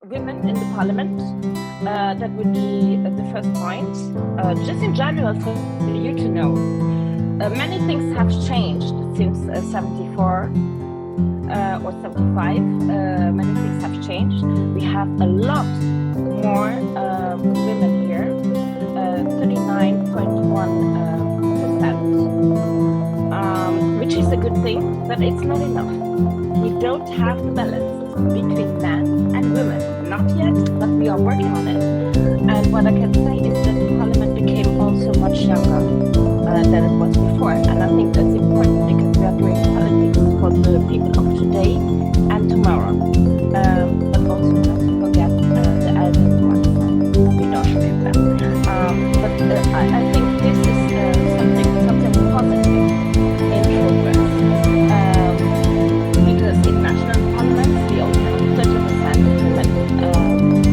women in the parliament. That would be the first point. Just in general, for you to know, many things have changed since 74 or 75. Many things have changed. We have a lot more women here, 39.1%, which is a good thing, but it's not enough. We don't have the balance between men and women. Not yet, but we are working on it. And what I can say is that the parliament became also much younger than it was before. And I think that's important because we are doing politics for the people of today and tomorrow. But also not to forget the elderly ones. We don't forget them. But I think this is something positive in progress. Because in national parliaments, we only have 30% women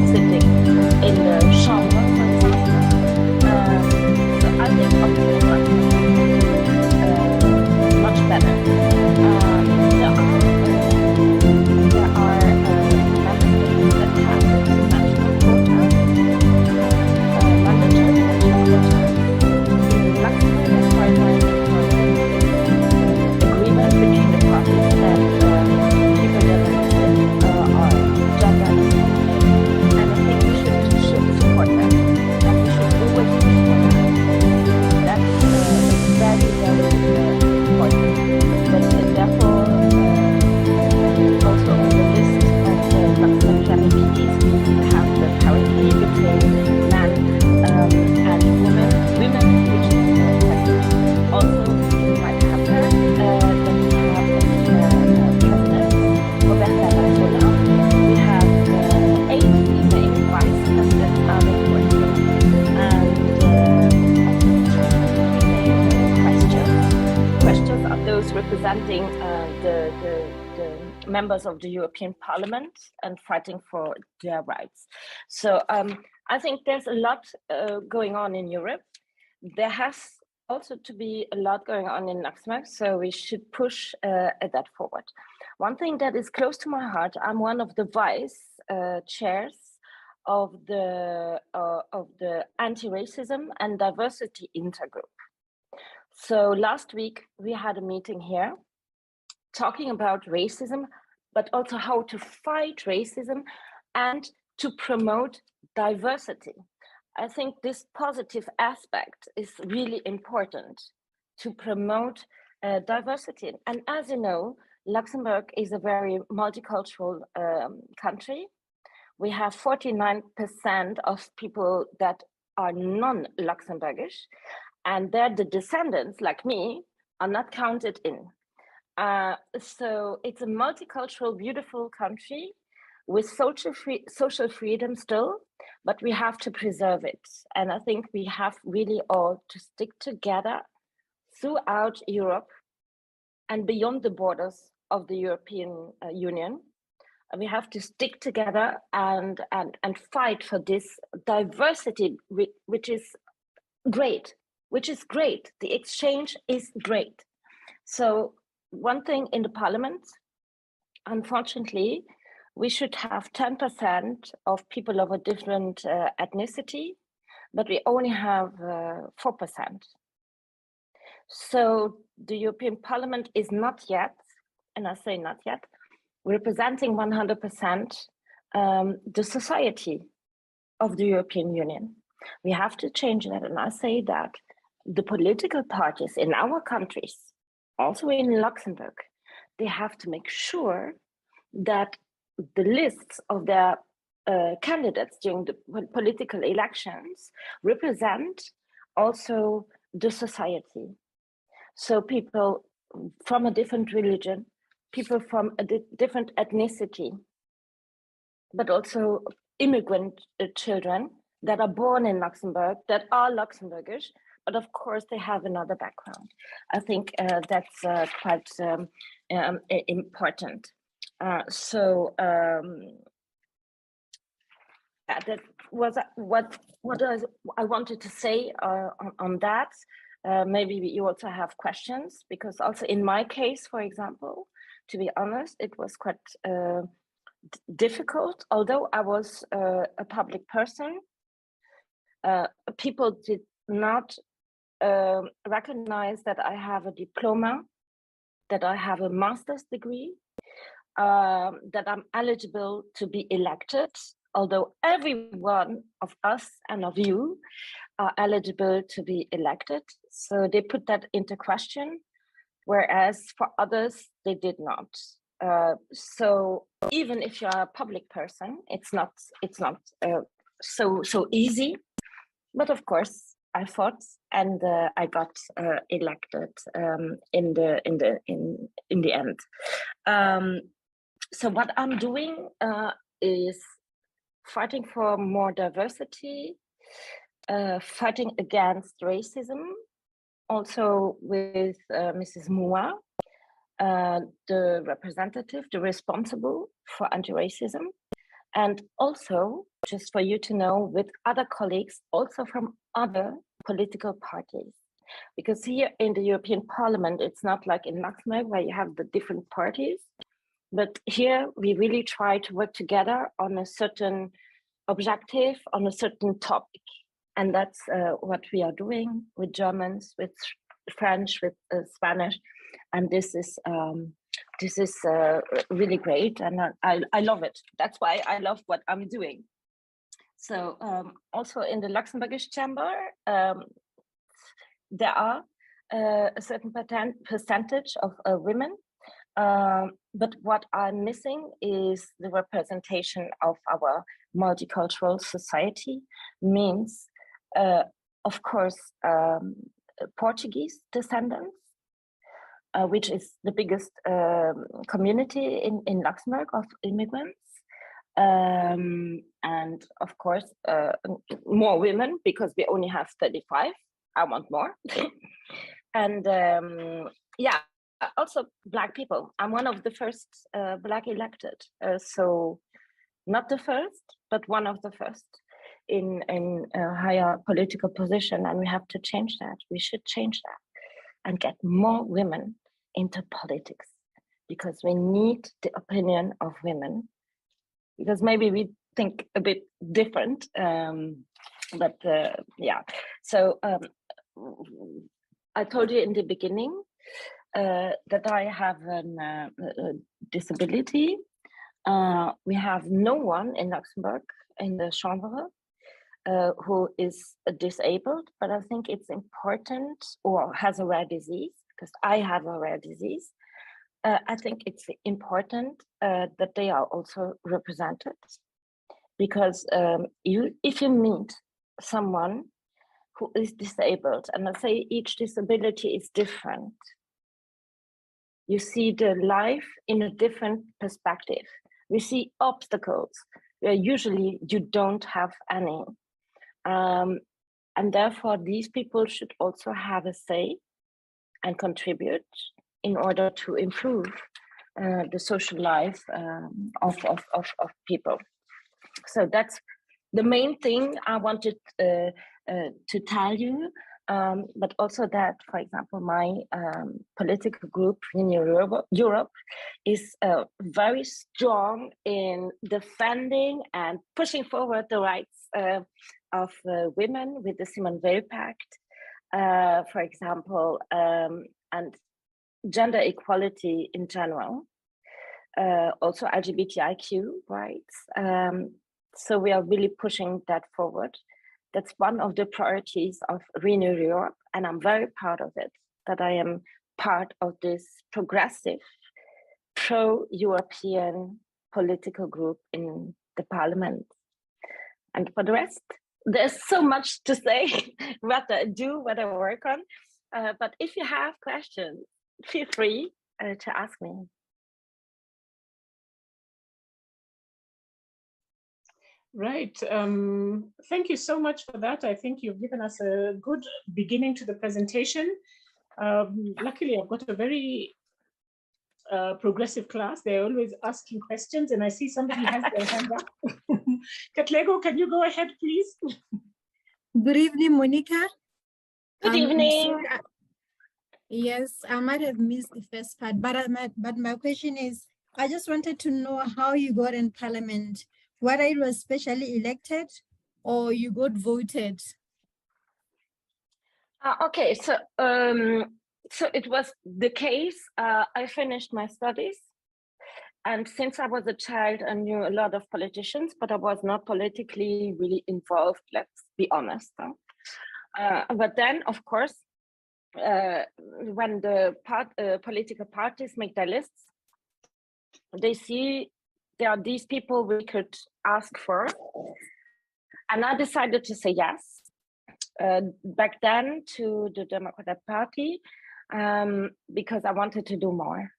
sitting in the chamber, for example. So I think also much better. There are member states that have national quotas, mandatory national quotas. In Luxembourg, as far as I understand, agreement between the parties that people that are gender and I think we should support that, and we should always push for that. That's very, very important. But therefore, also on the list of the Luxembourg MPs, we have the parity between men and women, which is quite good. Also, you might have heard that we have president, Roberta Metsola. We have 8 female vice presidents out of 14, and questions are those representing the members of the European Parliament and fighting for their rights. So I think there's a lot going on in Europe. There has also to be a lot going on in Luxembourg, so we should push that forward. One thing that is close to my heart, I'm one of the vice chairs of the Anti-Racism and Diversity Intergroup. So last week we had a meeting here talking about racism, but also how to fight racism and to promote diversity. I think this positive aspect is really important to promote diversity. And as you know, Luxembourg is a very multicultural country. We have 49% of people that are non-Luxembourgish, and they're the descendants, like me, are not counted in. So it's a multicultural, beautiful country with social freedom still, but we have to preserve it. And I think we have really all to stick together throughout Europe and beyond the borders of the European Union. We have to stick together and fight for this diversity, which is great. The exchange is great. So one thing in the parliament, unfortunately, we should have 10% of people of a different ethnicity, but we only have 4%. So the European Parliament is not yet, and I say not yet, representing 100% the society of the European Union. We have to change that, and I say that the political parties in our countries, also in Luxembourg, they have to make sure that the lists of their candidates during the political elections represent also the society. So people from a different religion, people from a different ethnicity, but also immigrant children that are born in Luxembourg, that are Luxembourgish, but of course they have another background. I think that's quite important. That was what I wanted to say on that. Maybe you also have questions, because also in my case, for example, to be honest, it was quite difficult. Although I was a public person, people did not recognize that I have a diploma, that I have a master's degree, that I'm eligible to be elected, although every one of us and of you are eligible to be elected. So they put that into question, whereas for others, they did not. So even if you're a public person, it's not so easy. But of course, I fought and I got elected in the end. So what I'm doing is fighting for more diversity, fighting against racism, also with Mrs. Mua, the representative, the responsible for anti-racism, and also, just for you to know, with other colleagues, also from other political parties. Because here in the European Parliament, it's not like in Luxembourg where you have the different parties, but here we really try to work together on a certain objective, on a certain topic. And that's what we are doing with Germans, with French, with Spanish. And this is really great, and I love it. That's why I love what I'm doing. So also in the Luxembourgish chamber, there are a certain percentage of women, but what I'm missing is the representation of our multicultural society. Means, of course, Portuguese descendants, which is the biggest community in Luxembourg of immigrants. And of course, more women, because we only have 35. I want more. And yeah, also Black people. I'm one of the first Black elected. So not the first, but one of the first in a higher political position. And we have to change that. We should change that and get more women into politics, because we need the opinion of women, because maybe we think a bit different, but yeah. So I told you in the beginning that I have a disability. We have no one in Luxembourg in the Chambre who is disabled, but I think it's important, or has a rare disease, because I have a rare disease. I think it's important that they are also represented, because if you meet someone who is disabled, and I say each disability is different, you see the life in a different perspective. We see obstacles where usually you don't have any. And therefore, these people should also have a say and contribute in order to improve the social life of people. So that's the main thing I wanted to tell you. But also that, for example, my political group, Renew Europe, is very strong in defending and pushing forward the rights of women with the Simone Veil Pact, for example, and gender equality in general, also LGBTIQ rights. So we are really pushing that forward. That's one of the priorities of Renew Europe, and I'm very proud of it, that I am part of this progressive, pro-European political group in the parliament. And for the rest, there's so much to say, what I do, what I work on. But if you have questions, feel free to ask me. Right. Thank you so much for that. I think you've given us a good beginning to the presentation. Luckily, I've got a very progressive class. They're always asking questions, and I see somebody has their hand up. Katlego, can you go ahead, please? Good evening, Monica. Good evening. Yes, I might have missed the first part, but my question is, I just wanted to know how you got in parliament, whether it was specially elected or you got voted. Okay, so it was the case. I finished my studies, and since I was a child, I knew a lot of politicians, but I was not politically really involved. Let's be honest. But then, of course, when the political parties make their lists, they see there are these people we could ask for, and I decided to say yes. Back then to the Democratic Party because I wanted to do more.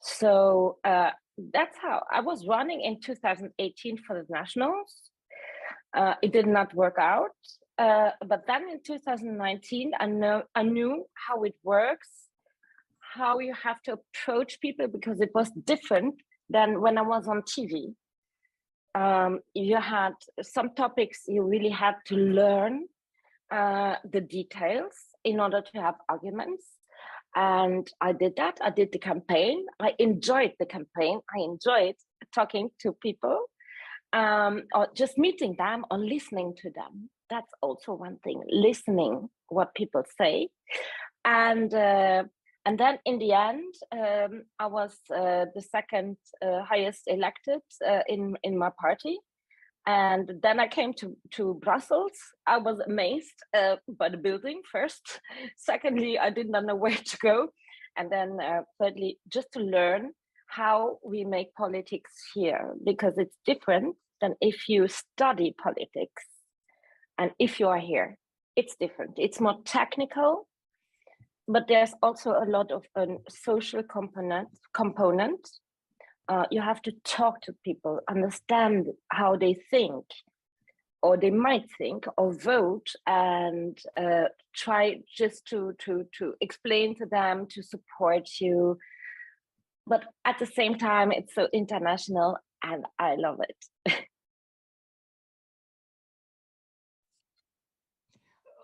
So that's how I was running in 2018 for the Nationals. It did not work out. But then in 2019, I knew how it works, how you have to approach people, because it was different than when I was on TV. You had some topics you really had to learn the details in order to have arguments. And I did that. I did the campaign. I enjoyed the campaign. I enjoyed talking to people, or just meeting them or listening to them. That's also one thing, listening what people say. And then in the end, I was the second highest elected in my party. And then I came to Brussels. I was amazed by the building first. Secondly, I did not know where to go. And then thirdly, just to learn how we make politics here, because it's different than if you study politics. And if you are here, it's different. It's more technical, but there's also a lot of a social component. You have to talk to people, understand how they think, or they might think, or vote, and try just to explain to them, to support you. But at the same time, it's so international, and I love it.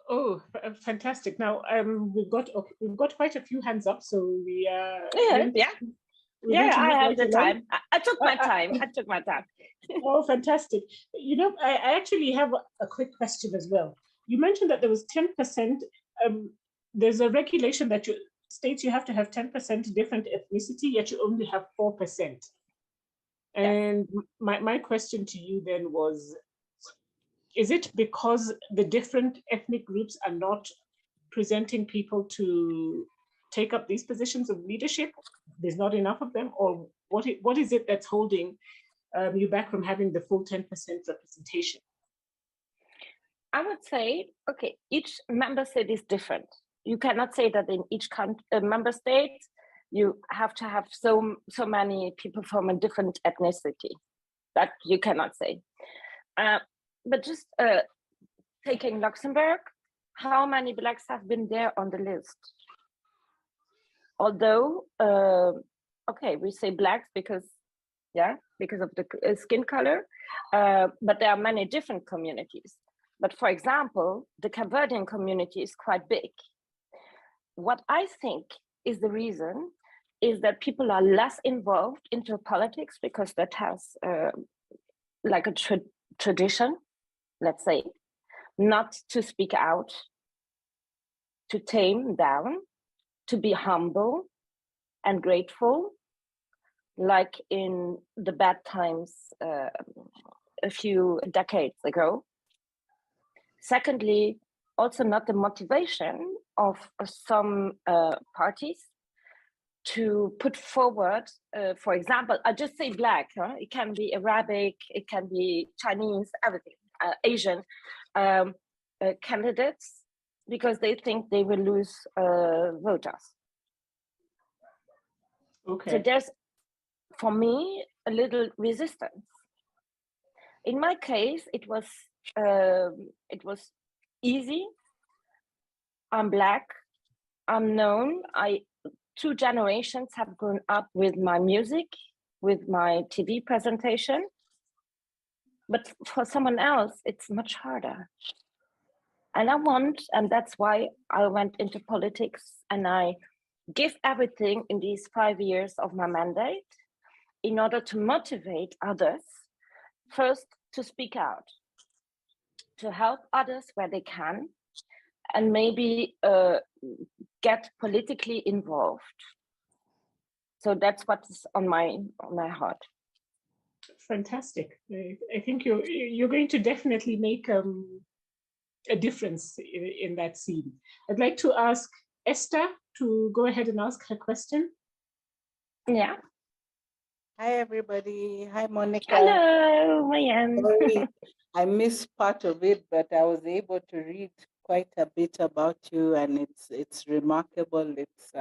Oh, fantastic! Now we've got quite a few hands up, so we I have the time. I took my time. I took my time. Oh, fantastic! You know, I actually have a quick question as well. You mentioned that there was 10%. There's a regulation that states you have to have 10% different ethnicity, yet you only have 4%. And my question to you then was, is it because the different ethnic groups are not presenting people to take up these positions of leadership? There's not enough of them, or what is it that's holding you back from having the full 10% representation? I would say, okay, each member state is different. You cannot say that in each member state you have to have so many people from a different ethnicity. That you cannot say. But just taking Luxembourg, how many Blacks have been there on the list? Although, okay, we say Blacks because of the skin color, but there are many different communities. But for example, the Cape community is quite big. What I think is the reason is that people are less involved into politics because that has like a tradition, let's say, not to speak out, to tame down, to be humble and grateful, like in the bad times a few decades ago. Secondly, also not the motivation of some parties to put forward, for example, I just say Black, it can be Arabic, it can be Chinese, everything, Asian candidates, because they think they will lose voters. Okay. So there's, for me, a little resistance. In my case, it was easy. I'm Black, I'm known. 2 generations have grown up with my music, with my TV presentation. But for someone else, it's much harder. And that's why I went into politics, and I give everything in these 5 years of my mandate. in order to motivate others, first to speak out, to help others where they can, and maybe get politically involved. So that's what's on my heart. Fantastic. I think you're going to definitely make a difference in that scene. I'd like to ask Esther to go ahead and ask her question. Yeah. Hi, everybody. Hi, Monica. Hello, Mayan. Sorry, I missed part of it, but I was able to read quite a bit about you, and it's remarkable. It's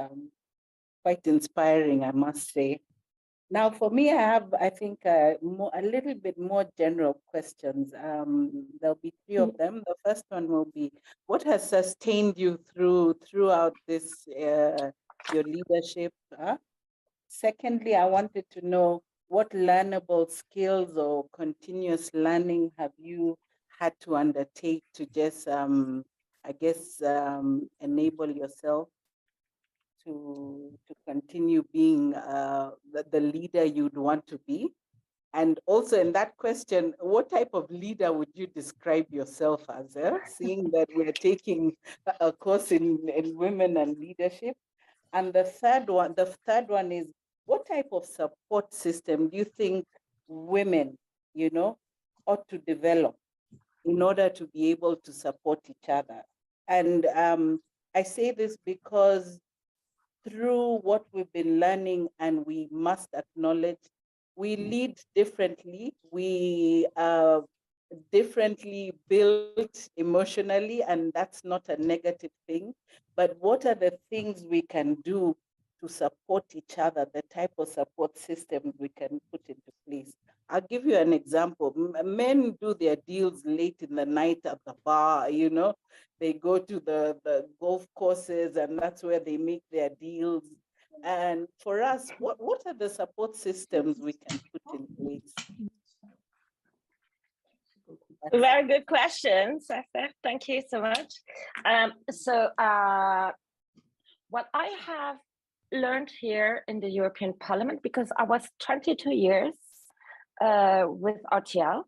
quite inspiring, I must say. Now, for me, I have, I think, a little bit more general questions. There'll be three of them. The first one will be, what has sustained you throughout this your leadership? Secondly, I wanted to know what learnable skills or continuous learning have you had to undertake to just, I guess, enable yourself to continue being the leader you'd want to be? And also in that question, what type of leader would you describe yourself as? Seeing that we're taking a course in women and leadership. And the third one is, what type of support system do you think women, ought to develop in order to be able to support each other? And I say this because through what we've been learning, and we must acknowledge, we lead differently. We differently built emotionally, and that's not a negative thing. But what are the things we can do to support each other, the type of support systems we can put into place? I'll give you an example. Men do their deals late in the night at the bar, they go to the golf courses, and that's where they make their deals. And for us, what are the support systems we can put in place? Very good questions, Esther. Thank you so much. What I have learned here in the European Parliament, because I was 22 years with RTL,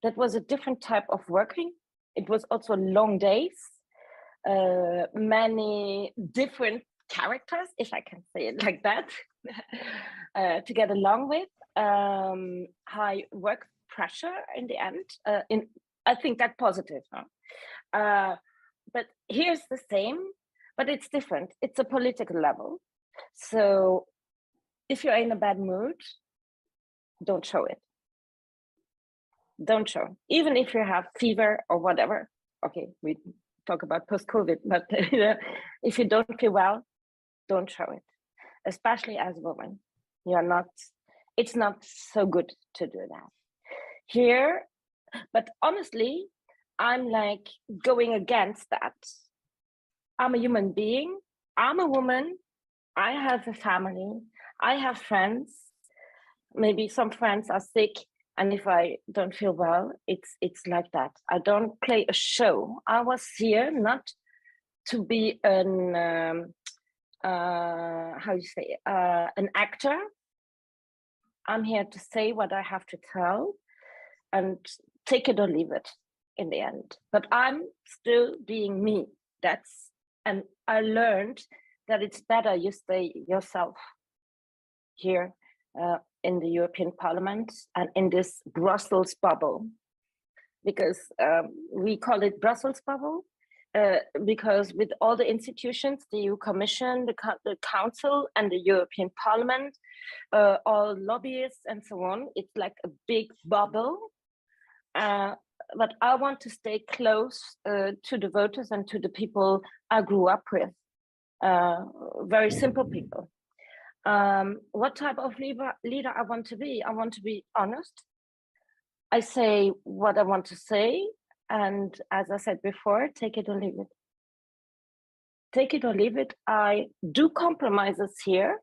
that was a different type of working. It was also long days, many different characters, if I can say it like that, to get along with. High work pressure in the end. I think that's positive. Huh? But here's the same, but it's different. It's a political level. So if you're in a bad mood, don't show it. Don't show. Even if you have fever or whatever. Okay, we talk about post-COVID, but if you don't feel well, don't show it. Especially as a woman. It's not so good to do that. Here, but honestly, I'm like going against that. I'm a human being. I'm a woman. I have a family. I have friends. Maybe some friends are sick, and if I don't feel well, it's like that. I don't play a show. I was here not to be an an actor. I'm here to say what I have to tell, and take it or leave it in the end. But I'm still being me. And I learned that it's better you stay yourself here in the European Parliament and in this Brussels bubble, because we call it Brussels bubble, because with all the institutions, the EU Commission, the Council, and the European Parliament, all lobbyists and so on, it's like a big bubble. But I want to stay close to the voters and to the people I grew up with, very simple people. What type of leader I want to be? I want to be honest. I say what I want to say, and as I said before, take it or leave it. Take it or leave it. I do compromises here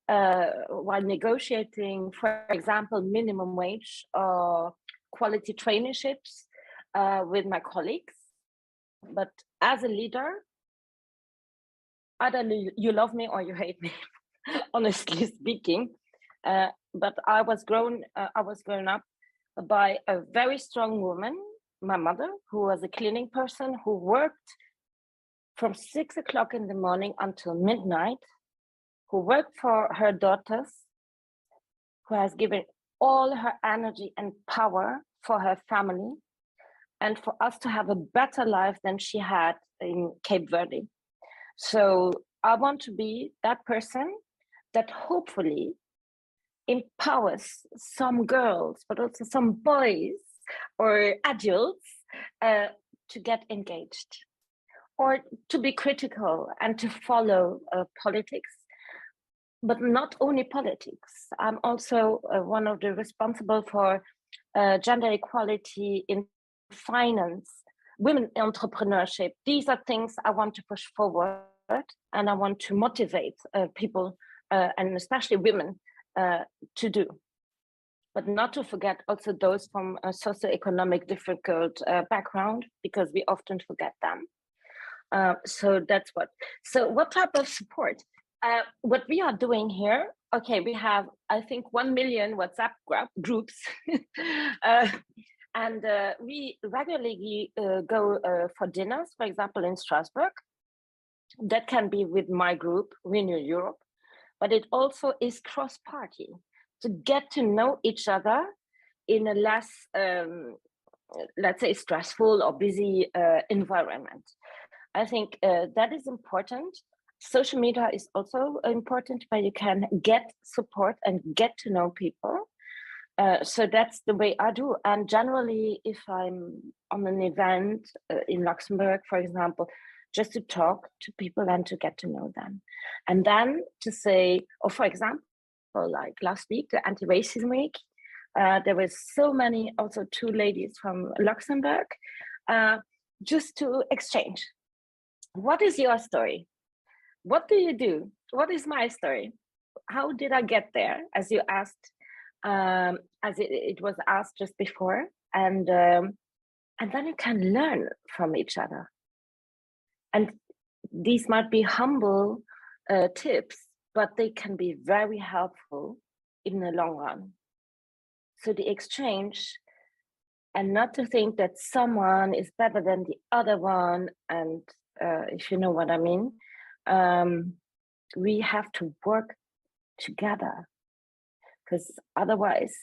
while negotiating, for example, minimum wage or quality traineeships with my colleagues. But as a leader, either you love me or you hate me, honestly speaking. But I was grown up by a very strong woman, my mother, who was a cleaning person who worked from 6 o'clock in the morning until midnight, who worked for her daughters, who has given all her energy and power for her family and for us to have a better life than she had in Cape Verde. So I want to be that person that hopefully empowers some girls, but also some boys or adults to get engaged or to be critical and to follow politics. But not only politics. I'm also one of the responsible for gender equality in finance, women entrepreneurship. These are things I want to push forward, and I want to motivate people, and especially women, to do. But not to forget also those from a socioeconomic difficult background, because we often forget them. So that's what. So what type of support? What we are doing here, okay, we have, I think, 1 million WhatsApp groups. And we regularly go for dinners, for example, in Strasbourg. That can be with my group, Renew Europe, but it also is cross-party to get to know each other in a less, let's say, stressful or busy environment. I think that is important. Social media is also important, where you can get support and get to know people. So that's the way I do. And generally, if I'm on an event in Luxembourg, for example, just to talk to people and to get to know them. And then to say, or for example, like last week, the Anti-Racism Week, there were so many, also 2 ladies from Luxembourg, just to exchange. What is your story? What do you do? What is my story? How did I get there? As you asked, as it was asked just before, and then you can learn from each other. And these might be humble tips, but they can be very helpful in the long run. So the exchange, and not to think that someone is better than the other one, and if you know what I mean, we have to work together, because otherwise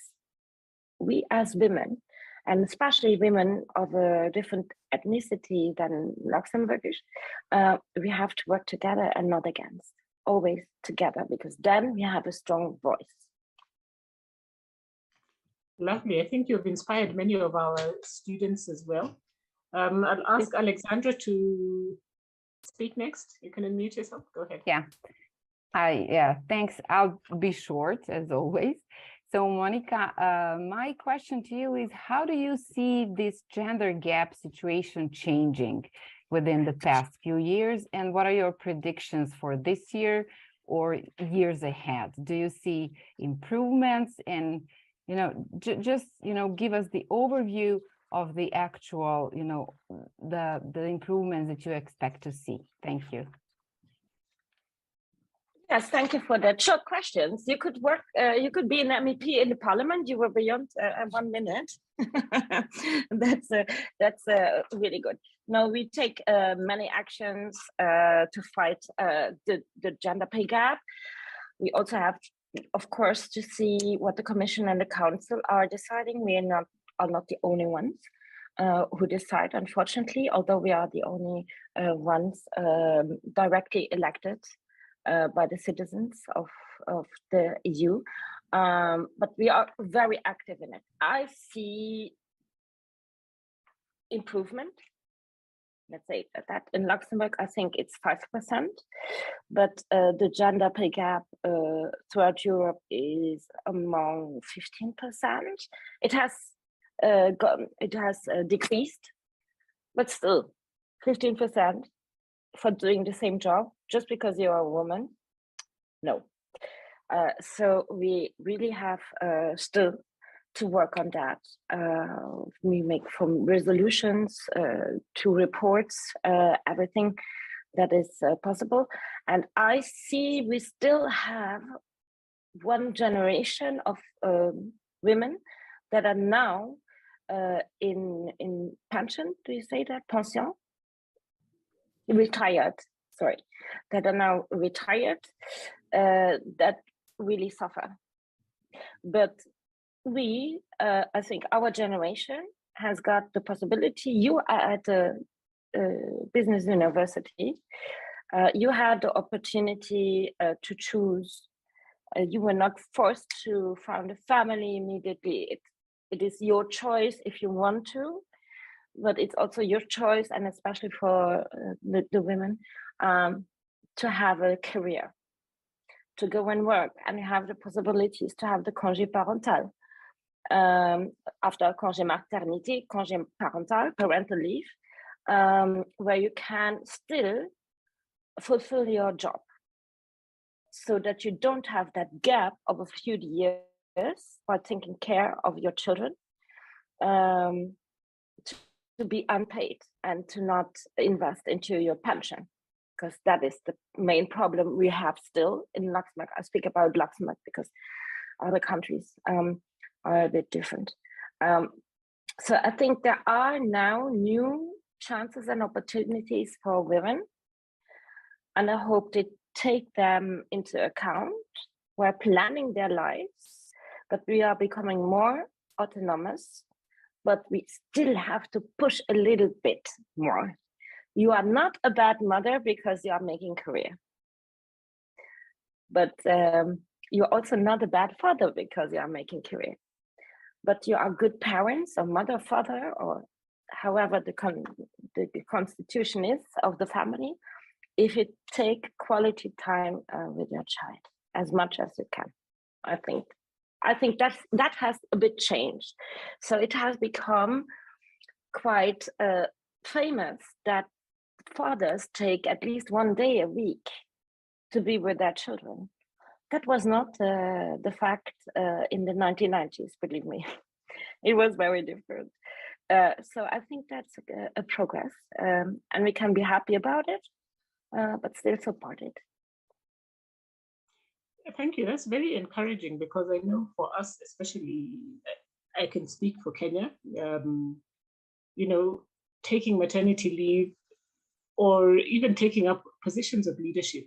we as women, and especially women of a different ethnicity than Luxembourgish, we have to work together and not against, always together, because then we have a strong voice. Lovely. I think you've inspired many of our students as well. I'll ask Alexandra to speak next. You can unmute yourself. Go ahead. Yeah, thanks. I'll be short as always. So Monica, my question to you is, how do you see this gender gap situation changing within the past few years? And what are your predictions for this year or years ahead? Do you see improvements? And, just, give us the overview of the actual, the improvements that you expect to see. Thank you. Yes, thank you for that short questions. You could work, you could be an MEP in the parliament. You were beyond 1 minute. That's really good. No, we take many actions to fight the gender pay gap. We also have, of course, to see what the Commission and the Council are deciding. We are not the only ones who decide, unfortunately, although we are the only ones directly elected by the citizens of the EU, but we are very active in it. I see improvement. Let's say that in Luxembourg, I think it's 5%, but the gender pay gap throughout Europe is among 15%. It has decreased, but still 15% for doing the same job just because you're a woman. No. So we really have still to work on that. We make from resolutions to reports, everything that is possible. And I see we still have one generation of women that are now in pension. Do you say that? Pension? Retired, sorry, that are now retired, that really suffer. But we, I think our generation has got the possibility. You are at a business university. You had the opportunity to choose. You were not forced to found a family immediately. It is your choice if you want to, but it's also your choice, and especially for the women, to have a career, to go and work, and have the possibilities to have the congé parental. After congé maternité, congé parental, parental leave, where you can still fulfill your job, so that you don't have that gap of a few years while taking care of your children, to be unpaid and to not invest into your pension, because that is the main problem we have still in Luxembourg. I speak about Luxembourg because other countries are a bit different. So I think there are now new chances and opportunities for women, and I hope they take them into account. We're planning their lives, but we are becoming more autonomous, but we still have to push a little bit more. You are not a bad mother because you are making career, but you're also not a bad father because you are making career. But you are good parents, or mother, father, or however the constitution is of the family, if you take quality time with your child as much as you can. I think that has a bit changed. So it has become quite famous that fathers take at least one day a week to be with their children. That was not the fact in the 1990s, believe me. It was very different. So I think that's a progress, and we can be happy about it, but still support it. Thank you. That's very encouraging, because I know for us, especially, I can speak for Kenya, you know, taking maternity leave or even taking up positions of leadership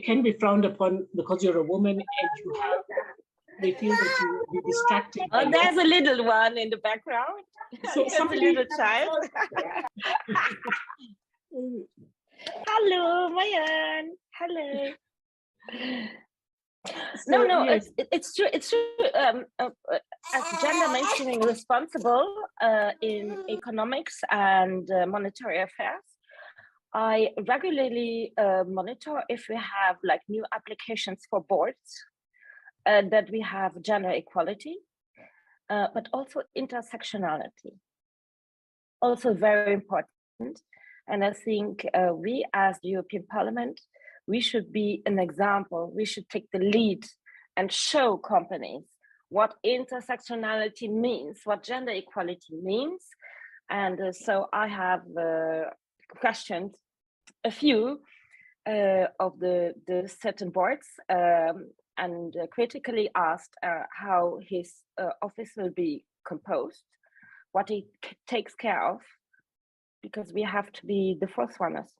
can be frowned upon because you're a woman and they feel that you will be distracted. Oh, there's a little one in the background. So somebody, a little child. Hello, Mayan. Hello. So, no, yes. It's true. It's true. As gender mainstreaming responsible in economics and monetary affairs, I regularly monitor if we have like new applications for boards, that we have gender equality, but also intersectionality. Also very important. And I think we as the European Parliament, we should be an example. We should take the lead and show companies what intersectionality means, what gender equality means. And so I have questioned a few of the certain boards, and critically asked how his office will be composed, what he takes care of, because we have to be the first runners.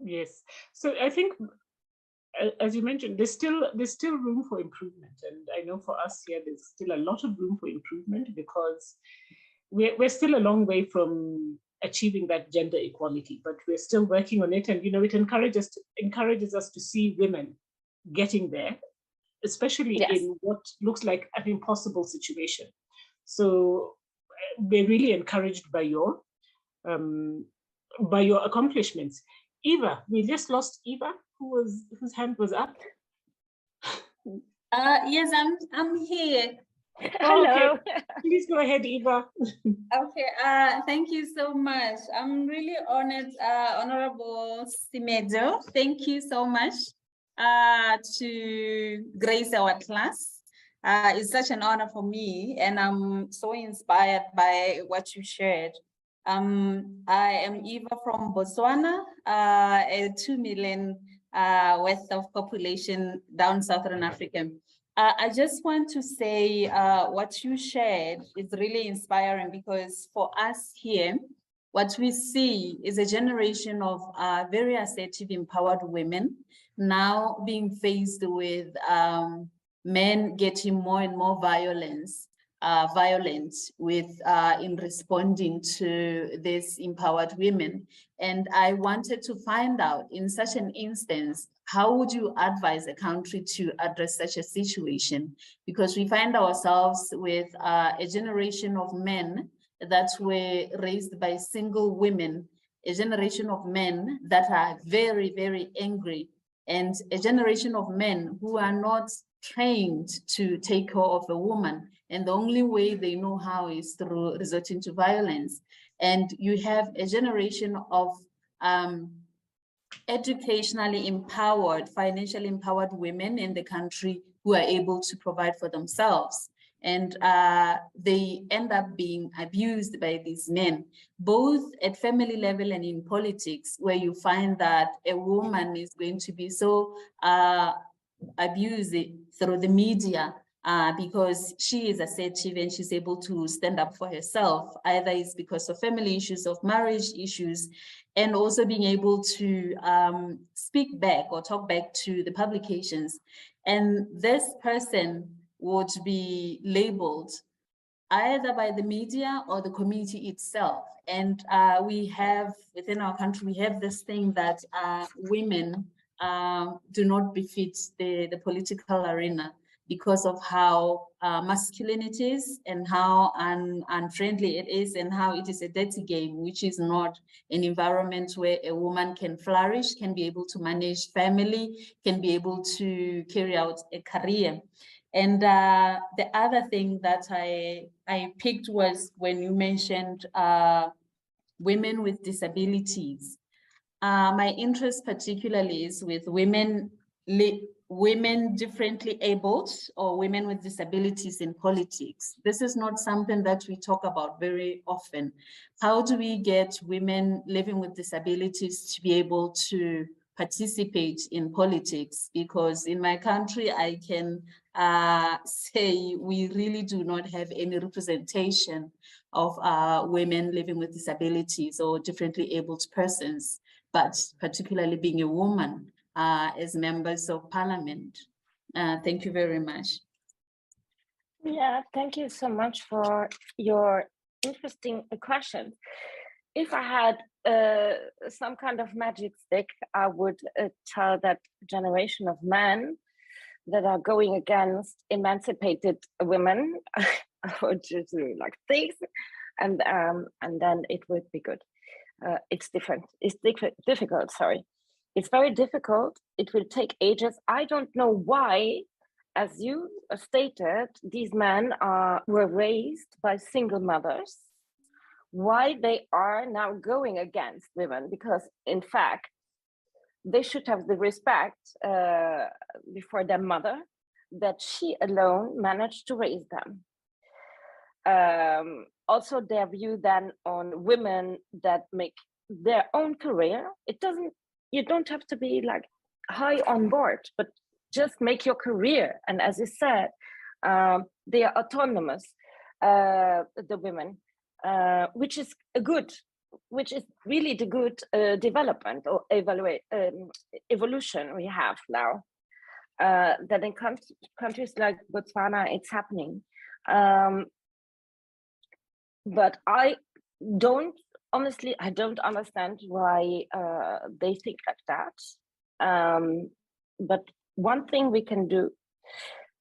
Yes. So I think, as you mentioned, there's still room for improvement, and I know for us here there's still a lot of room for improvement, because we're still a long way from achieving that gender equality, but we're still working on it. And it encourages us to see women getting there, especially yes. in what looks like an impossible situation. So we're really encouraged by your accomplishments. Eva, we just lost Eva, whose hand was up. Yes, I'm here. Hello. Okay. Please go ahead, Eva. Okay. Thank you so much. I'm really honored, Honorable Semedo. Thank you so much to grace our class. It's such an honor for me, and I'm so inspired by what you shared. I am Eva from Botswana, a 2 million worth of population down Southern Africa. I just want to say what you shared is really inspiring, because for us here, what we see is a generation of very assertive, empowered women now being faced with men getting more and more violent with in responding to these empowered women. And I wanted to find out, in such an instance, how would you advise a country to address such a situation? Because we find ourselves with a generation of men that were raised by single women, a generation of men that are very, very angry, and a generation of men who are not trained to take care of a woman. And the only way they know how is through resorting to violence. And you have a generation of educationally empowered, financially empowered women in the country who are able to provide for themselves. And they end up being abused by these men, both at family level and in politics, where you find that a woman is going to be so abused through the media because she is assertive and she's able to stand up for herself. Either it's because of family issues, of marriage issues, and also being able to speak back or talk back to the publications. And this person would be labeled either by the media or the community itself. And we have, within our country, we have this thing that women do not befit the political arena because of how masculine it is and how unfriendly it is and how it is a dirty game, which is not an environment where a woman can flourish, can be able to manage family, can be able to carry out a career. And the other thing that I picked was when you mentioned women with disabilities. My interest particularly is with women differently abled or women with disabilities in politics. This is not something that we talk about very often. How do we get women living with disabilities to be able to participate in politics? Because in my country, I can say we really do not have any representation of women living with disabilities or differently abled persons, but particularly being a woman as members of parliament. Thank you very much. Yeah, thank you so much for your interesting question. If I had some kind of magic stick, I would tell that generation of men that are going against emancipated women, I would just do like this, and then it would be good. It's different. It's difficult. Sorry, it's very difficult. It will take ages. I don't know why, as you stated, these men were raised by single mothers. Why they are now going against women? Because in fact, they should have the respect before their mother that she alone managed to raise them. Also their view then on women that make their own career. You don't have to be like high on board, but just make your career. And as you said, they are autonomous, the women, which is really the good development or evolution we have now. That in countries like Botswana, it's happening. But I don't understand why they think like that. But one thing we can do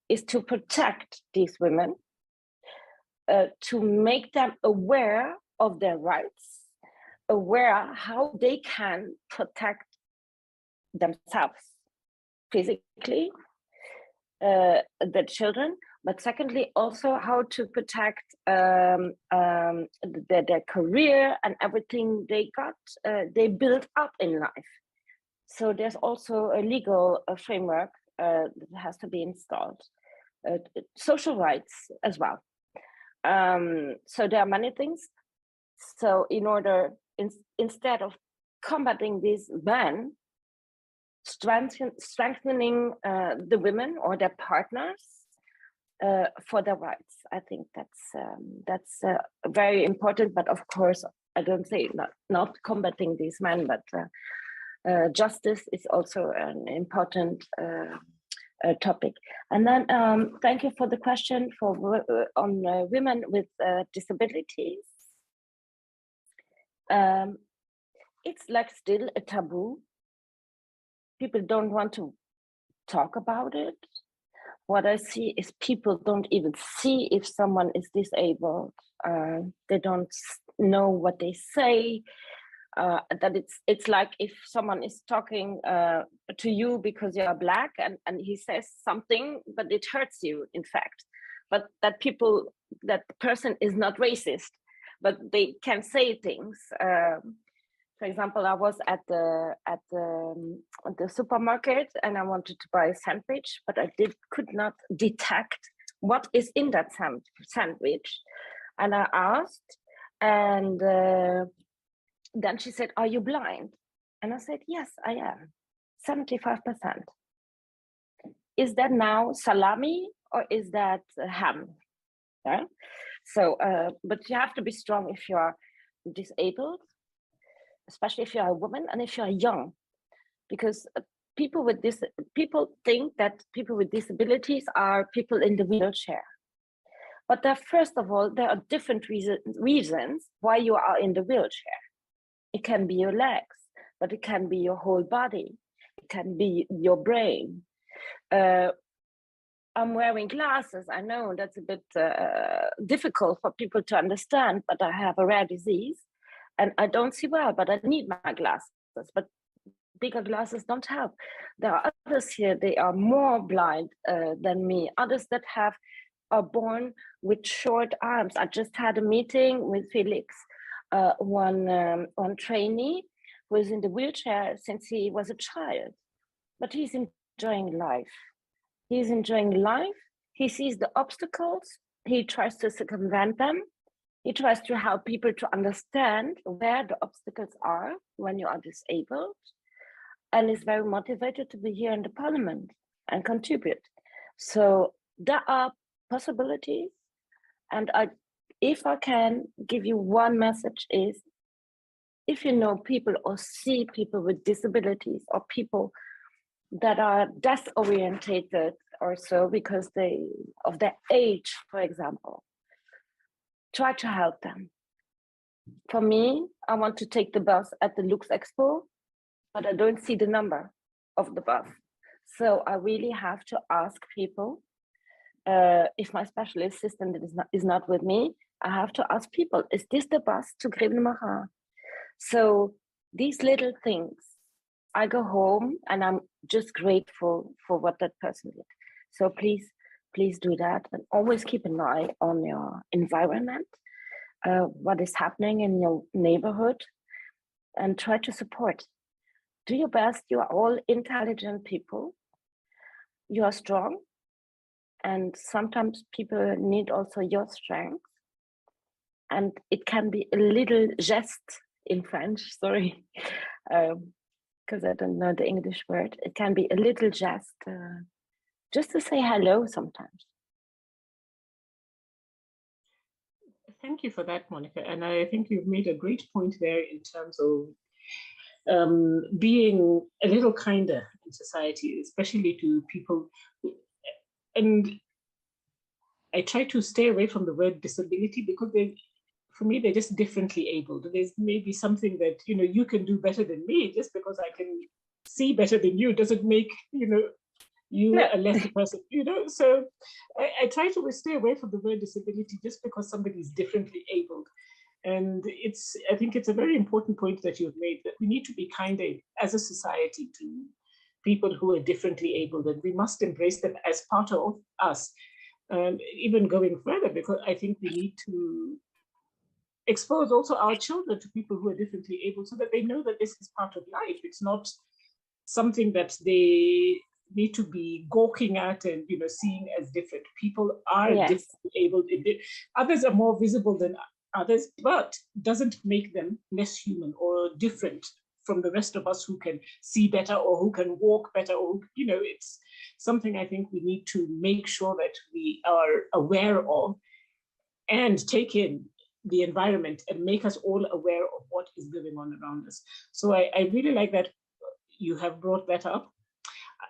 is to protect these women, to make them aware of their rights, aware how they can protect themselves physically, the children, but secondly, also how to protect their career and everything they build up in life. So there's also a legal framework that has to be installed, social rights as well. So there are many things. So in order, instead of combating these men, strengthening the women or their partners for their rights. I think that's very important. But of course, I don't say not combating these men, but justice is also an important topic. And then thank you for the question on women with disabilities. It's like still a taboo. People don't want to talk about it. What I see is people don't even see if someone is disabled. They don't know what they say. That it's like if someone is talking to you because you are Black and he says something, but it hurts you, in fact. But that person is not racist, but they can say things. For example, I was at the supermarket and I wanted to buy a sandwich, but I could not detect what is in that sandwich. And I asked, and then she said, "Are you blind?" And I said, "Yes, I am, 75%. Is that now salami or is that ham?" Yeah. So, but you have to be strong if you are disabled, especially if you are a woman and if you are young, because people think that people with disabilities are people in the wheelchair. But first of all, there are different reasons why you are in the wheelchair. It can be your legs, but it can be your whole body. It can be your brain. I'm wearing glasses. I know that's a bit difficult for people to understand, but I have a rare disease and I don't see well, but I need my glasses. But bigger glasses don't help. There are others here, they are more blind than me. Others that are born with short arms. I just had a meeting with Felix, one trainee who is in the wheelchair since he was a child, but he's enjoying life. He's enjoying life. He sees the obstacles. He tries to circumvent them. He tries to help people to understand where the obstacles are when you are disabled, and is very motivated to be here in the parliament and contribute. So there are possibilities. And if I can give you one message is, if you know people or see people with disabilities or people that are death-orientated or so because of their age, for example, try to help them. For me, I want to take the bus at the Lux Expo, but I don't see the number of the bus. So I really have to ask people, if my special assistant is not with me, I have to ask people, is this the bus to Grevenmacher? So these little things, I go home and I'm just grateful for what that person did. So please do that, and always keep an eye on your environment, what is happening in your neighborhood, and try to support. Do your best. You are all intelligent people. You are strong. And sometimes people need also your strength. And it can be a little geste in French, sorry, because I don't know the English word. It can be a little geste, just to say hello sometimes. Thank you for that, Monica. And I think you've made a great point there in terms of being a little kinder in society, especially to people. And I try to stay away from the word disability because for me, they're just differently abled. There's maybe something that, you can do better than me. Just because I can see better than you doesn't make, you a lesser person, So I try to stay away from the word disability just because somebody is differently abled. And I think it's a very important point that you've made, that we need to be kinder as a society to people who are differently abled, and we must embrace them as part of us. Even going further, because I think we need to expose also our children to people who are differently able, so that they know that this is part of life. It's not something that they need to be gawking at and seeing as different. People are differently able. Others are more visible than others, but doesn't make them less human or different from the rest of us who can see better or who can walk better, or, you know, it's something I think we need to make sure that we are aware of and take in the environment and make us all aware of what is going on around us. So I really like that you have brought that up.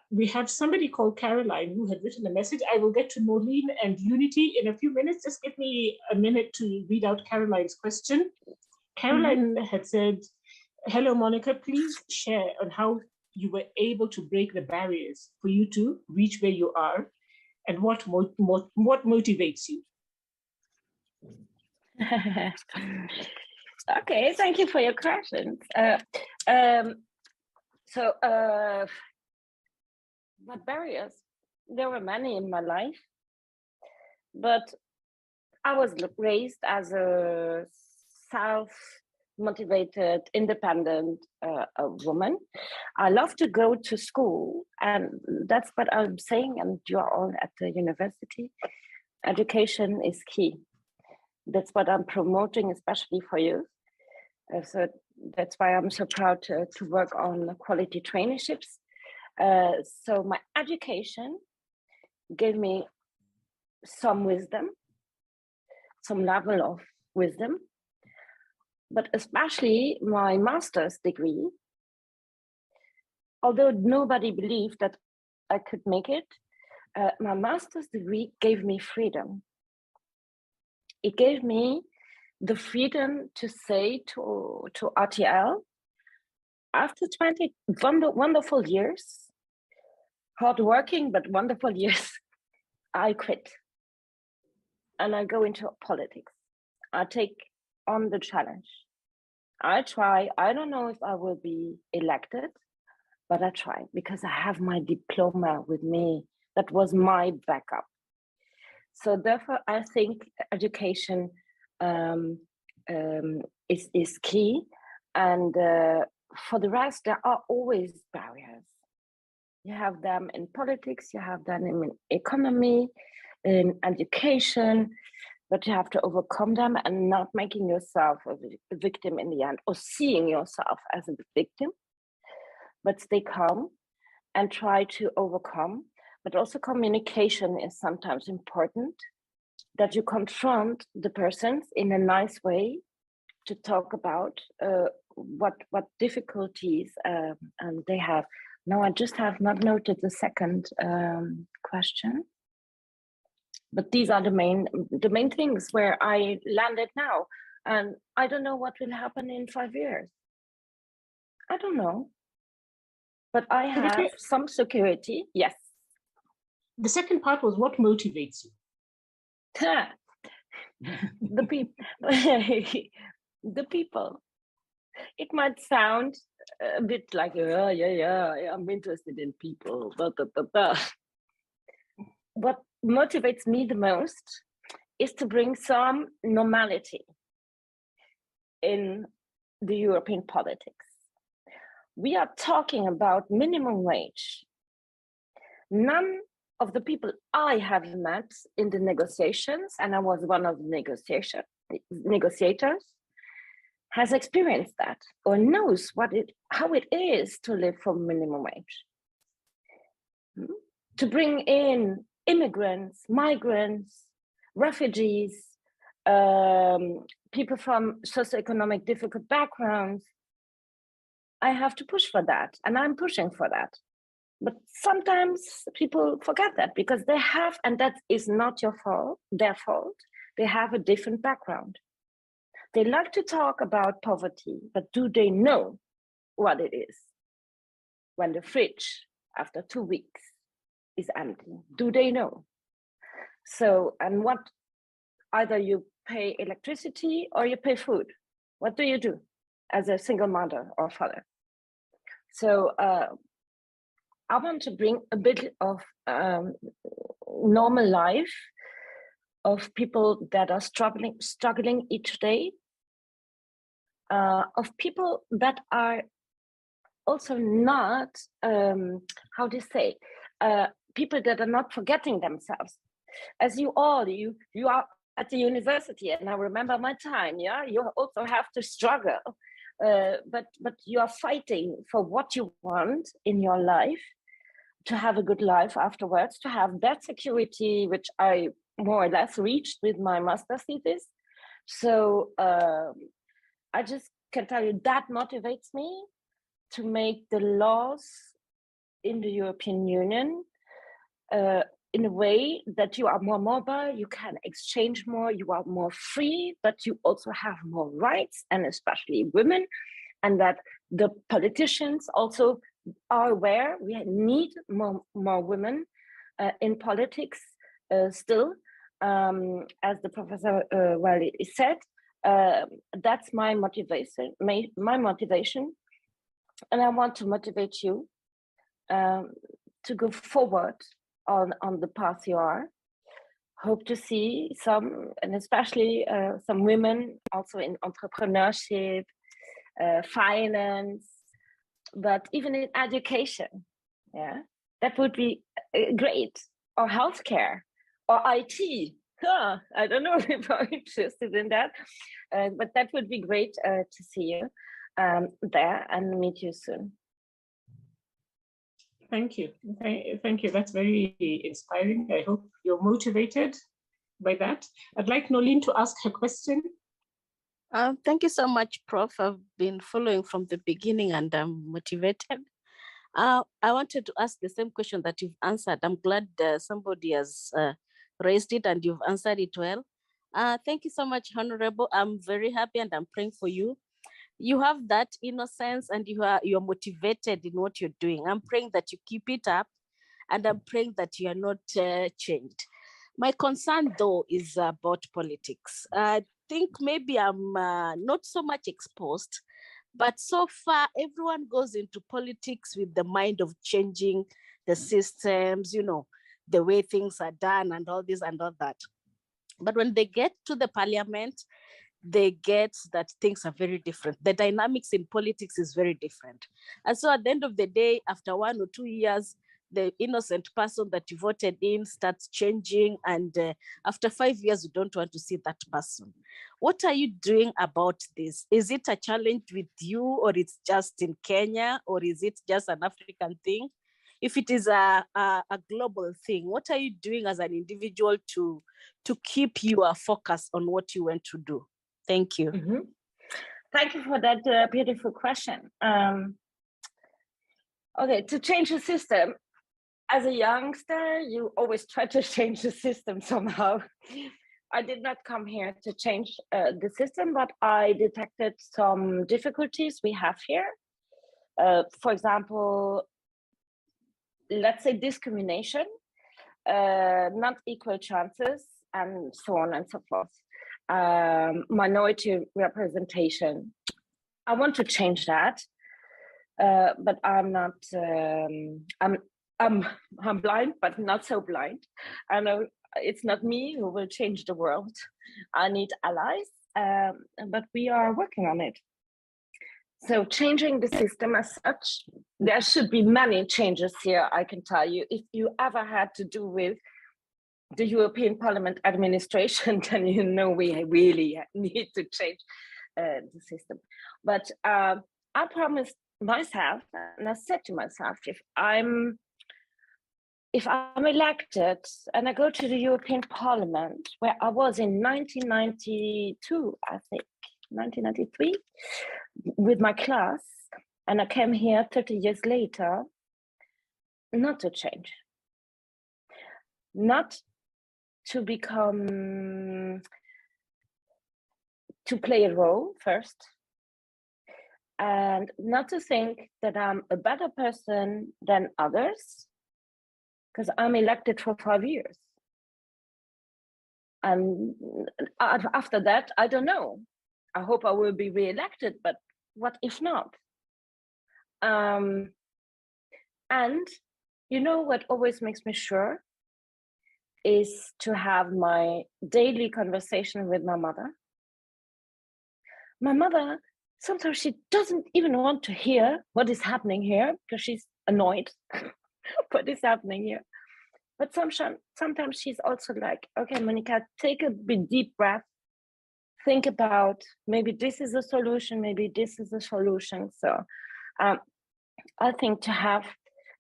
We have somebody called Caroline who had written a message. I will get to Noreen and Unity in a few minutes. Just give me a minute to read out Caroline's question. Caroline had said, hello, Monica, please share on how you were able to break the barriers for you to reach where you are, and what motivates you. Okay, thank you for your questions. What barriers? There were many in my life, but I was raised as a self-motivated, independent woman. I love to go to school, and that's what I'm saying, and you're all at the university. Education is key. That's what I'm promoting, especially for you. So that's why I'm so proud to work on quality traineeships. So my education gave me some wisdom, some level of wisdom, but especially my master's degree. Although nobody believed that I could make it, my master's degree gave me freedom. It gave me the freedom to say to RTL, after 20 wonderful years, hardworking but wonderful years, I quit. And I go into politics. I take on the challenge. I try. I don't know if I will be elected, but I try because I have my diploma with me. That was my backup. So therefore, I think education is key. And for the rest, there are always barriers. You have them in politics, you have them in economy, in education, but you have to overcome them and not making yourself a victim in the end, or seeing yourself as a victim, but stay calm and try to overcome. But also communication is sometimes important, that you confront the persons in a nice way to talk about what difficulties they have. Now, I just have not noted the second question, but these are the main things where I landed now, and I don't know what will happen in 5 years. I don't know, but I have some security. Yes. The second part was what motivates you. The people. The people. It might sound a bit like, yeah, I'm interested in people. What motivates me the most is to bring some normality in the European politics. We are talking about minimum wage. None of the people I have met in the negotiations, and I was one of the negotiators, has experienced that or knows how it is to live for minimum wage. To bring in immigrants, migrants, refugees, people from socioeconomic difficult backgrounds, I have to push for that, and I'm pushing for that. But sometimes people forget that because they have, and that is not their fault, they have a different background. They like to talk about poverty, but do they know what it is? When the fridge, after 2 weeks, is empty, do they know? So, and what, either you pay electricity or you pay food. What do you do as a single mother or father? So I want to bring a bit of normal life of people that are struggling each day, of people that are also not, how to say, people that are not forgetting themselves. As you are at the university, and I remember my time, yeah, you also have to struggle, but you are fighting for what you want in your life, to have a good life afterwards, to have that security, which I more or less reached with my master's thesis. So I just can tell you that motivates me to make the laws in the European Union in a way that you are more mobile, you can exchange more, you are more free, but you also have more rights, and especially women, and that the politicians also are aware we need more women in politics still. As the professor said, that's my motivation, and I want to motivate you to go forward on the path you are. Hope to see some, and especially some women also in entrepreneurship, finance, but even in education. Yeah, that would be great. Or healthcare, or IT. I don't know if I'm interested in that, but that would be great to see you there and meet you soon. Thank you. Thank you. That's very inspiring. I hope you're motivated by that. I'd like Nolene to ask her question. Thank you so much, Prof. I've been following from the beginning and I'm motivated. I wanted to ask the same question that you've answered. I'm glad somebody has raised it and you've answered it well. Thank you so much, Honorable. I'm very happy and I'm praying for you. You have that innocence and you're motivated in what you're doing. I'm praying that you keep it up, and I'm praying that you are not changed. My concern though is about politics. I think maybe I'm not so much exposed, but so far everyone goes into politics with the mind of changing the systems, you know, the way things are done and all this and all that. But when they get to the parliament, they get that things are very different. The dynamics in politics is very different. And so at the end of the day, after 1 or 2 years, the innocent person that you voted in starts changing. And after 5 years, you don't want to see that person. What are you doing about this? Is it a challenge with you, or it's just in Kenya, or is it just an African thing? If it is a global thing, what are you doing as an individual to keep your focus on what you want to do? Thank you. Mm-hmm. Thank you for that beautiful question. Okay, to change the system, as a youngster, you always try to change the system somehow. I did not come here to change the system, but I detected some difficulties we have here. For example, let's say discrimination, not equal chances, and so on and so forth. Minority representation. I want to change that, but I'm not. I'm blind, but not so blind. I know it's not me who will change the world. I need allies, but we are working on it. So changing the system as such, there should be many changes here, I can tell you. If you ever had to do with the European Parliament administration, then you know we really need to change the system. But I promised myself, and I said to myself, if I'm elected and I go to the European Parliament, where I was in 1992, I think, 1993, with my class, and I came here 30 years later, not to change, not to become, to play a role first, and not to think that I'm a better person than others, because I'm elected for 5 years. And after that, I don't know. I hope I will be re-elected, but what if not? And you know what always makes me sure is to have my daily conversation with my mother. My mother, sometimes she doesn't even want to hear what is happening here because she's annoyed what is happening here. But sometimes she's also like, okay, Monica, take a bit deep breath. Think about maybe this is a solution, maybe this is a solution. So I think to have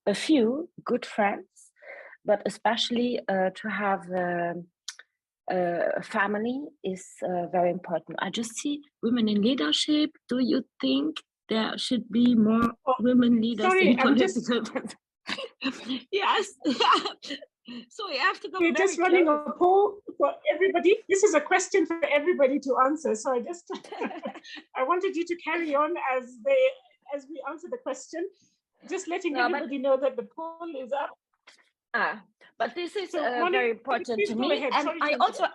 a few good friends, but especially to have a family is very important. I just see women in leadership. Do you think there should be more women leaders in political? Yes. So we have to go. We're just running a poll for everybody. This is a question for everybody to answer. So I wanted you to carry on as we answer the question. Just letting everybody know that the poll is up. But this is Monica, very important to me. Ahead. And Sorry I also,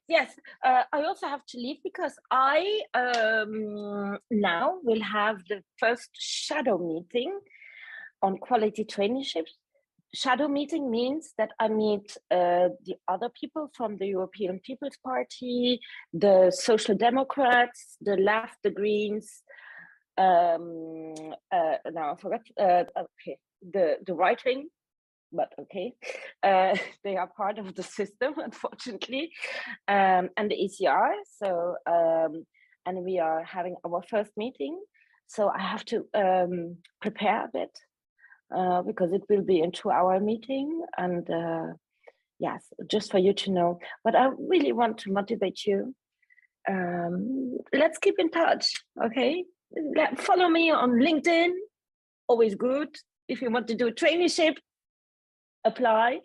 yes, I also have to leave because I now will have the first shadow meeting on quality traineeships. Shadow meeting means that I meet the other people from the European People's Party, the Social Democrats, the Left, the Greens. Now I forgot. Okay, the right wing, but okay, they are part of the system, unfortunately, and the ECR. So and we are having our first meeting. So I have to prepare a bit. Because it will be a 2-hour meeting, and yes, just for you to know. But I really want to motivate you. Let's keep in touch, okay? Follow me on LinkedIn, always good. If you want to do a traineeship, apply.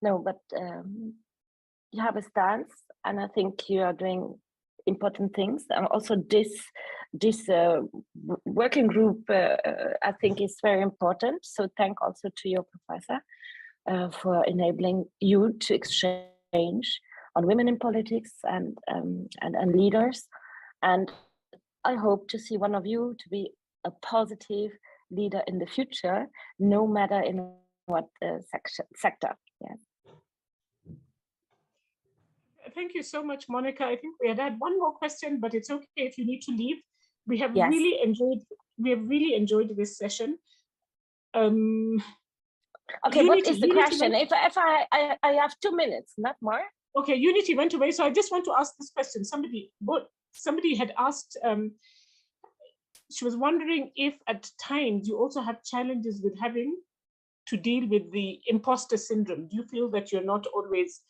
No, but you have a stance, and I think you are doing important things. And also this working group, I think is very important. So thank also to your professor for enabling you to exchange on women in politics and leaders. And I hope to see one of you to be a positive leader in the future, no matter in what sector. Yeah. Thank you so much, Monica. I think we had one more question, but it's okay if you need to leave. We have really enjoyed this session. Okay, Unity, what is the question? If I have 2 minutes, not more. Okay, Unity went away, so I just want to ask this question. Somebody had asked. She was wondering if at times you also have challenges with having to deal with the imposter syndrome. Do you feel that you're not always?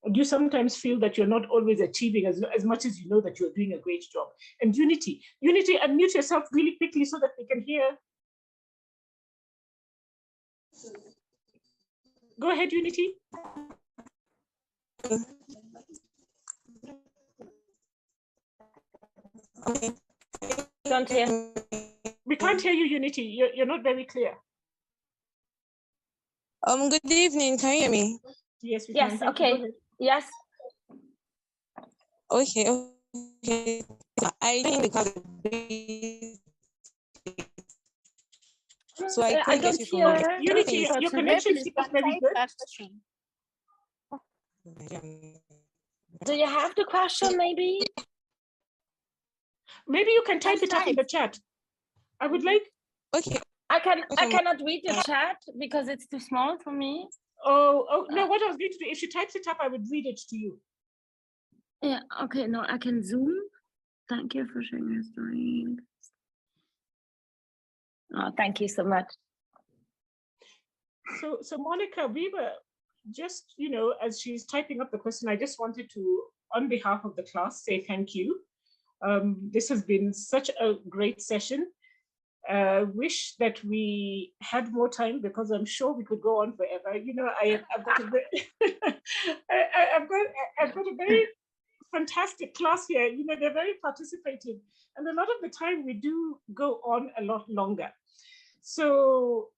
Do you sometimes feel that you're not always achieving as much as you know that you're doing a great job? And Unity, unmute yourself really quickly so that we can hear. Go ahead, Unity. Okay. Don't hear. We can't hear you, Unity. You're not very clear. Good evening. Can you hear me? Yes, we can. Yes, okay. Yes. Okay. I think because so I couldn't get you from Unity. Your connection is not very good. Do you have the question, maybe? Maybe you can type it up in the chat. I would like. Okay. I cannot read the chat because it's too small for me. Oh no! What I was going to do, if she types it up, I would read it to you. Yeah. Okay. No, I can zoom. Thank you for sharing your story. Oh, thank you so much. So Monica, we were just, as she's typing up the question, I just wanted to, on behalf of the class, say thank you. This has been such a great session. Wish that we had more time because I'm sure we could go on forever. I've got a very fantastic class here. They're very participative, and a lot of the time we do go on a lot longer. So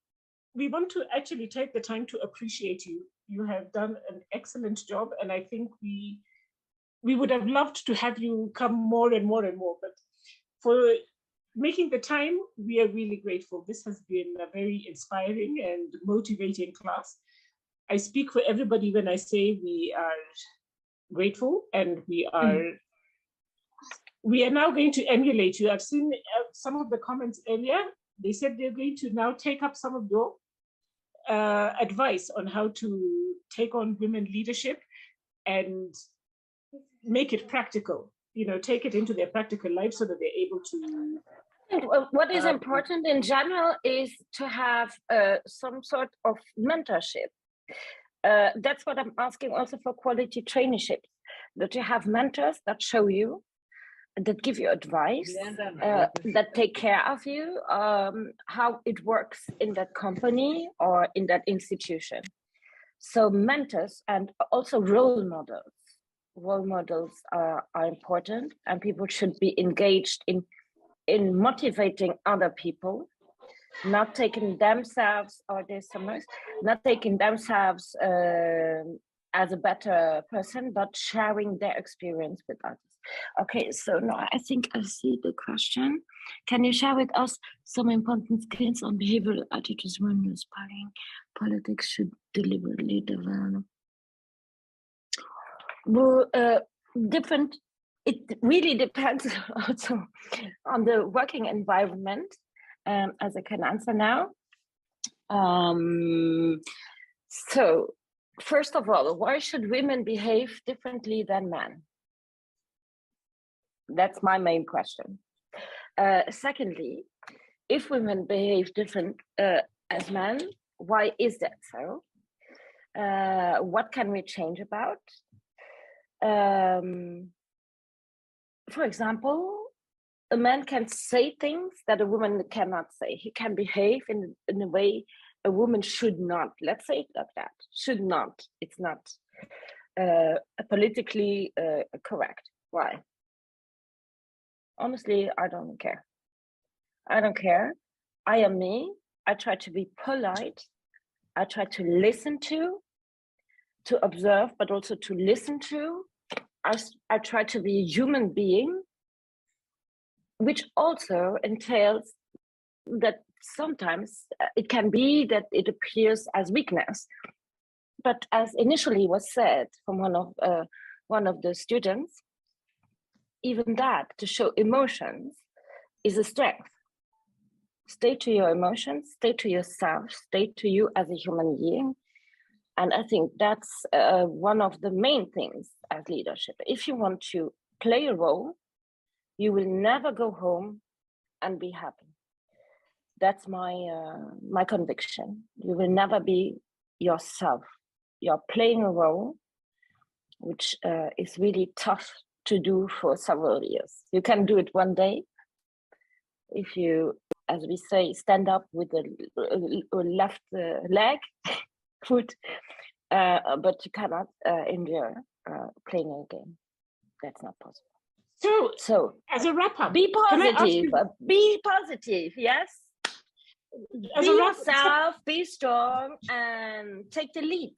we want to actually take the time to appreciate you. You have done an excellent job, and I think we would have loved to have you come more and more and more, but for making the time, we are really grateful. This has been a very inspiring and motivating class. I speak for everybody when I say we are grateful, and we are now going to emulate you. I've seen some of the comments earlier. they said they're going to now take up some of your advice on how to take on women leadership and make it practical, take it into their practical life so that they're able to. What is important in general is to have some sort of mentorship. That's what I'm asking also for quality traineeships, that you have mentors that show you, that give you advice, that take care of you, how it works in that company or in that institution. So mentors and also role models. Role models are important, and people should be engaged in motivating other people, not taking themselves or their summers, not taking themselves as a better person, but sharing their experience with others. Okay, so now I think I see the question. Can you share with us some important skills on behavioral attitudes when aspiring politics should deliberately develop? Well, different. It really depends also on the working environment, as I can answer now. So, first of all, why should women behave differently than men? That's my main question. Secondly, if women behave different as men, why is that so? What can we change about? For example, a man can say things that a woman cannot say. He can behave in a way a woman should not. Let's say it like that. Should not. It's not politically correct. Why? Honestly, I don't care. I don't care. I am me. I try to be polite. I try to listen to observe, but also to listen to. I try to be a human being, which also entails that sometimes it can be that it appears as weakness. But as initially was said from one of the students, even that, to show emotions, is a strength. Stay to your emotions, stay to yourself, stay to you as a human being. And I think that's one of the main things as leadership. If you want to play a role, you will never go home and be happy. That's my conviction. You will never be yourself. You're playing a role, which is really tough to do for several years. You can do it one day if you, as we say, stand up with the left leg, foot, but you cannot endure playing a game. That's not possible. So as a wrap-up, be positive, yes. Be yourself, be strong, and take the lead.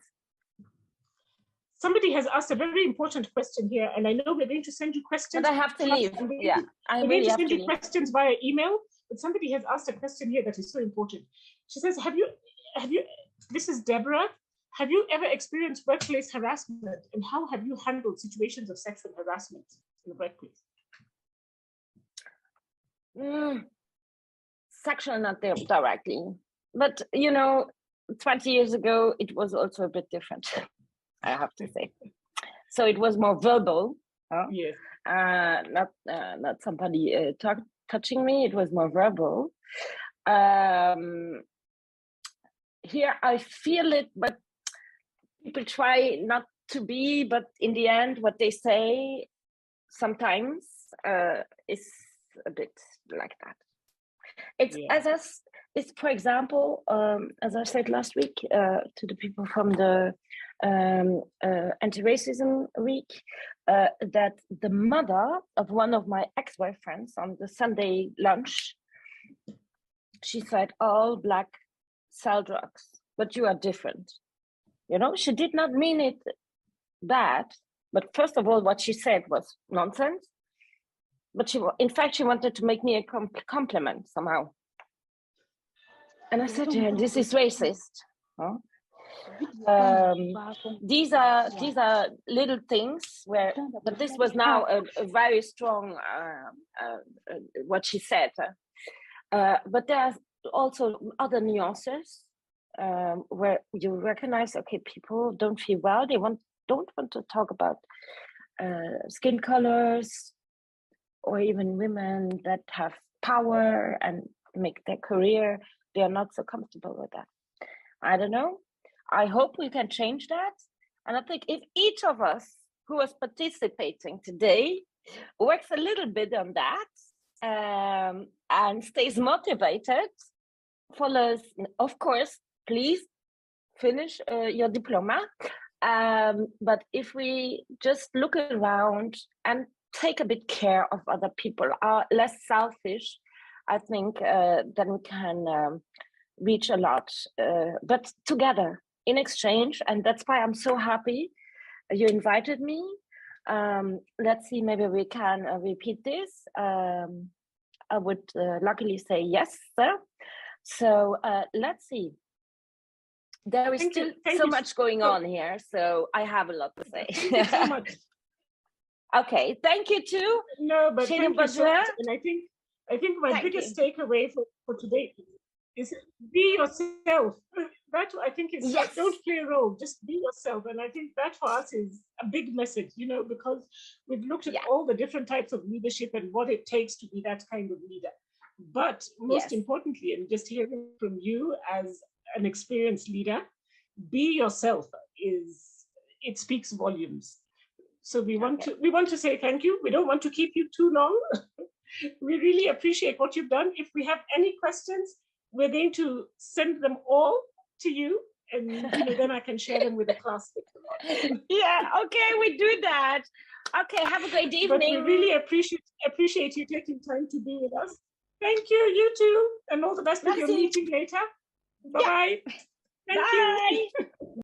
Somebody has asked a very important question here, and I know we're going to send you questions. But I have to leave. Yeah, we're going to send you questions via email. But somebody has asked a question here that is so important. She says, "Have you? This is Deborah. Have you ever experienced workplace harassment, and how have you handled situations of sexual harassment in the workplace?" Sexual, not directly, but 20 years ago it was also a bit different. I have to say. So it was more verbal. Yes. Not somebody touching me. It was more verbal. Here I feel it, but people try not to be. But in the end, what they say sometimes is a bit like that. It's it's, for example, as I said last week to the people from the anti-racism week, that the mother of one of my ex-boyfriends on the Sunday lunch, she said, all Black sell drugs, but you are different. She did not mean it bad, but first of all, what she said was nonsense. But in fact, she wanted to make me a compliment somehow. And I said to her, this is racist. Huh? These are little things but this was now a very strong what she said. But there's also other nuances where you recognize, okay, people don't feel well. They don't want to talk about skin colors, or even women that have power and make their career. They are not so comfortable with that. I don't know. I hope we can change that. And I think if each of us who is participating today works a little bit on that and stays motivated, follows, of course, please finish your diploma. But if we just look around and take a bit care of other people, are less selfish, I think then we can reach a lot, but together in exchange. And that's why I'm so happy you invited me. Let's see, maybe we can repeat this. I would luckily say yes, sir. So let's see. There is still so much going on here, so I have a lot to say. Thank you so much. Okay, thank you too. No, but thank you so much. And I think my biggest takeaway for today is be yourself. That I think is don't play a role, just be yourself. And I think that for us is a big message, because we've looked at all the different types of leadership and what it takes to be that kind of leader. But most importantly, and just hearing from you as an experienced leader, be yourself it speaks volumes. So we want to say thank you. We don't want to keep you too long. We really appreciate what you've done. If we have any questions, we're going to send them all to you, and then I can share them with the class. Yeah, okay, we do that. Okay, have a great evening. But we really appreciate you taking time to be with us. Thank you, you too, and all the best with your meeting later. Bye-bye. Bye.